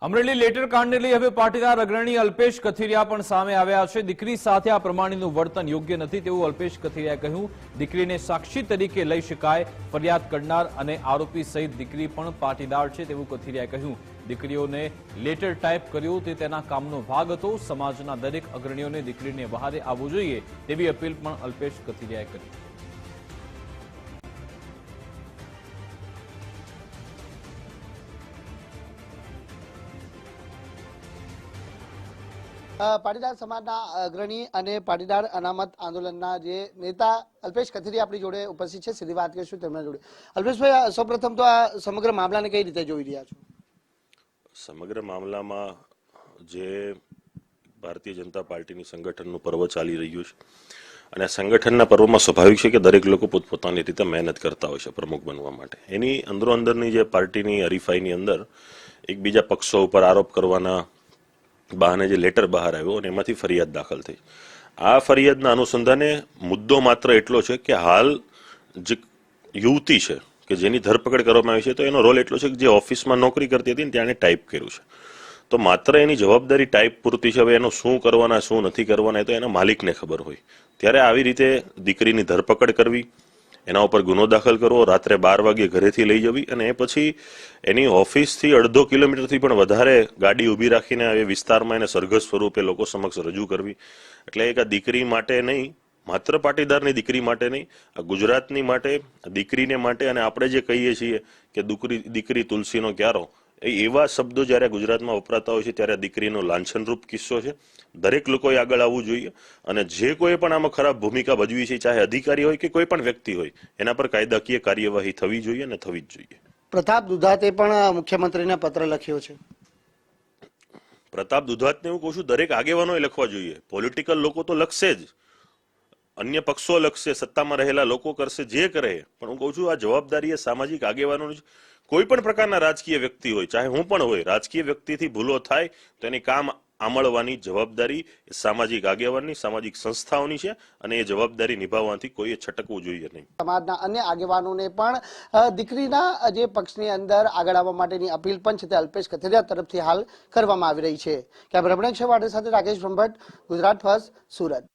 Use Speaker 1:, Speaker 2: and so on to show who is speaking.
Speaker 1: Amreli letter કાંડને લઈ હવે પાટીદાર અગ્રણી અલ્પેશ કથિરિયા પણ સામે આવ્યા છે। દીકરી સાથે આ પ્રમાણેનું વર્તન યોગ્ય નથી તેવું અલ્પેશ કથિરિયાએ કહ્યું। દીકરીને સાક્ષી તરીકે લઈ શકાય, ફરિયાદ કરનાર અને આરોપી સહિત દીકરી પણ પાટીદાર છે તેવું કથિરિયાએ કહ્યું। દીકરીઓને લેટર ટાઈપ કર્યું તે તેના કામનો ભાગ હતો। સમાજના દરેક અગ્રણીઓને દીકરીને વહારે આવવું જોઈએ તેવી અપીલ પણ અલ્પેશ કથિરિયાએ કરી।
Speaker 2: પાટીદાર સમાજના અગ્રણી અને પાટીદાર અનામત આંદોલનના જે નેતા અલ્પેશ કથિરિયા આપણી જોડે ઉપસ્થિત છે। સીધી વાત કરીશું તેમના જોડે। અલ્પેશભાઈ, સૌપ્રથમ તો આ સમગ્ર મામલાને કઈ રીતે જોઈ રહ્યા છો?
Speaker 3: સમગ્ર મામલામાં જે ભારતીય જનતા પાર્ટીની સંગઠનનું પર્વ ચાલી રહ્યું છે અને આ સંગઠનના પર્વમાં સ્વાભાવિક છે કે દરેક લોકો પોતપોતાની રીતે મહેનત કરતા હોય છે પ્રમુખ બનવા માટે। એની અંદરોઅંદરની જે પાર્ટીની હરીફાઈની અંદર એકબીજા પક્ષો ઉપર આરોપ કરવાના બહાને જે લેટર બહાર આવ્યો અને એમાંથી ફરિયાદ દાખલ થઈ। આ ફરિયાદના અનુસંધાને મુદ્દો માત્ર એટલો છે કે હાલ જે યુવતી છે કે જેની ધરપકડ કરવામાં આવી છે તો એનો રોલ એટલો છે કે જે ઓફિસમાં નોકરી કરતી હતી ને ત્યાં ટાઈપ કર્યું છે, તો માત્ર એની જવાબદારી ટાઈપ પૂરતી છે। હવે એનું શું કરવાના શું નથી કરવાના એ તો એના માલિકને ખબર હોય। ત્યારે આવી રીતે દીકરીની ધરપકડ કરવી, એના ઉપર ગુનો દાખલ કરવો, રાત્રે 12 વાગે ઘરેથી લઈ જવી અને એ પછી એની ઓફિસથી 1.5 કિલોમીટરથી પણ વધારે ગાડી ઊભી રાખીને એ વિસ્તારમાં એને સરઘસ સ્વરૂપે લોકો સમક્ષ રજૂ કરવી। એટલે એક આ દીકરી માટે નહીં, માત્ર પાટીદારની દીકરી માટે નહીં, આ ગુજરાતની માટે, દીકરીને માટે અને આપણે જે કહીએ છીએ કે દીકરી તુલસીનો ક્યારો, એવા શબ્દો જ્યારે ગુજરાતમાં વપરાતા હોય છે ત્યારે દીકરીનો લાંછનરૂપ કિસ્સો છે। દરેક લોકોએ આગળ આવવું જોઈએ અને જે કોઈ પણ આમાં ખરાબ ભૂમિકા ભજવી છે, ચાહે અધિકારી હોય કે કોઈ પણ વ્યક્તિ હોય, એના પર કાયદાકીય કાર્યવાહી થવી જોઈએ અને થવી જ જોઈએ।
Speaker 2: પ્રતાપ દુધાતે પણ મુખ્યમંત્રીને પત્ર લખ્યો છે।
Speaker 3: પ્રતાપ દુધાતને હું કહું છું દરેક આગેવાનોએ લખવા જોઈએ। પોલિટિકલ લોકો તો લખશે જ, અન્ય પક્ષો લખશે, સત્તામાં રહેલા લોકો કરશે, જે કરે, પણ હું કહું છું આ જવાબદારી એ સામાજિક આગેવાનોની છે। કોઈ પણ પ્રકારના રાજકીય વ્યક્તિ હોય, ચાહે હું પણ હોય, રાજકીય વ્યક્તિથી ભૂલો થાય તો એની કામ આમળવાની જવાબદારી એ સામાજિક આગેવાનની, સામાજિક સંસ્થાઓની છે અને એ જવાબદારી નિભાવવાથી કોઈએ છટકવું જોઈએ નહીં।
Speaker 2: સમાજના અન્ય આગેવાનોને પણ દીકરીના જે પક્ષની અંદર આગળ આવવા માટેની અપીલ પણ છે તે અલ્પેશ કથિરિયા તરફથી હાલ કરવામાં આવી રહી છે। કેમેરામેન સાથે રાકેશ બ્રહ્મભટ્ટ, ગુજરાત ફર્સ્ટ, સુરત।